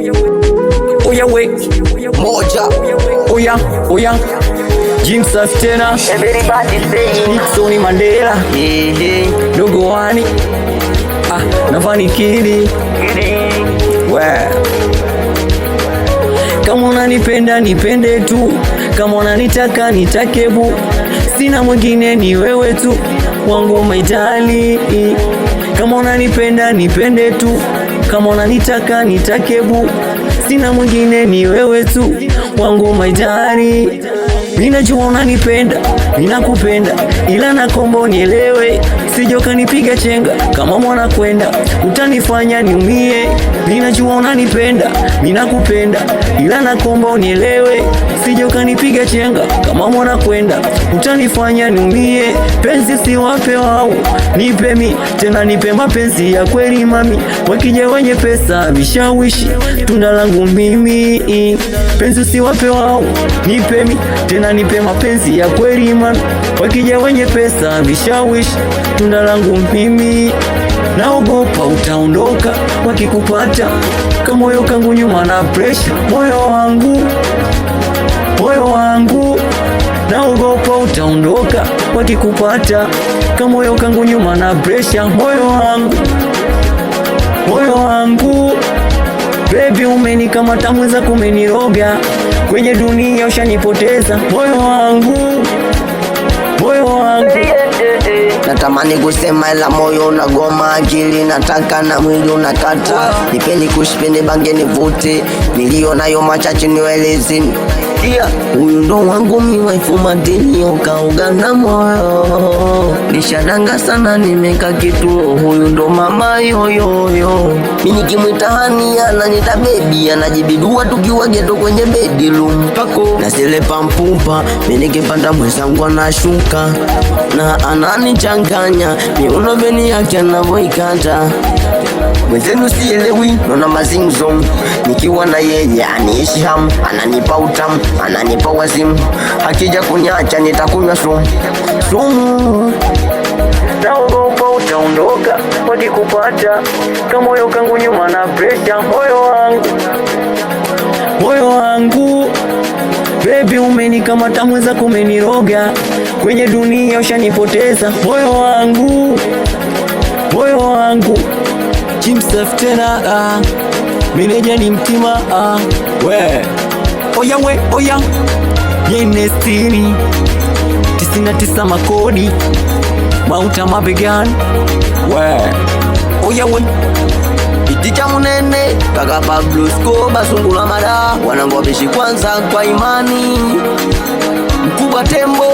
Oya we moja, oya Jim Safi tena, Nixon Mandela, Dogo Wani, Nafanikiri. Kama unanipenda nipende tu, kama unanitaka nitake bu, sina mwingine ni wewe tu, wangu maitali. Kama unanipenda nipende tu, kama unanitaka nitake bu, sina mwingine ni wewe tu, wangu maitali. Ninajua unanipenda, ninakupenda, ila nakomba unielewe, sije ukanipiga chenga kama mwana kwenda, utanifanya niumie. Ninajua unanipenda, ninakupenda, ila nakomba unielewe, sije ukanipiga chenga kama mwana kwenda, utanifanya niumie. Penzi si wape wao, nipe mi, tena nipe mapenzi ya kweli mami. Wakija wenye pesa vishawishi, tunda langu mimi. Penzi si wape wao, nipe mi, tena nipe mapenzi ya kweli mami. Wakija wenye pesa vishawishi, tunda langu mimi. Naogopa utaondoka wakikupata, kama moyo kangu nyuma na pressure. Moyo wangu naogopa utaondoka wakikupata, kama moyo kangu nyuma na pressure. Moyo wangu baby, umenikamata mweza kumeniroga, kwenye dunia ushanipoteza. Moyo wangu natamani kusema ila moyo unagoma, akili nataka na mwili unakata. Nipeni kushipende bange nivute, nilionayo machache niweleze. Huyu ndo wangu mi waifu madini, ukauga na moyo, nishadanga sana nimeka kitu. Huyu ndo mama yoyoyo, mi nikimwita hani ananita baby, anajibidua tukiwa geto kwenye bedroom pako. Na zile pampupa mi nikipanda mwenzangu anashuka, na ananichanganya miuno veni yake anavoikata. Mwenzenu sielewi, nona mazingzong, nikiwa na yeye aniishi ham, ananipa utamu, ananipa wazimu. Akija kunyacha nitakunywa sumu. Naogopa utaondoka wakikupata, kama moyo kangu nyuma na pressure. Moyo wangu baby, umenikamata mweza kumeniroga, kwenye dunia ushanipoteza. Moyo wangu Jim Safi tena, meneja ni mtima. Oya Yenestini 99 makodi mauta mabegani. Oya Iticha munene kaka Pablo Escobar sungula mada, wanangu wabishi kwanza kwa imani. Mkubwa Tembo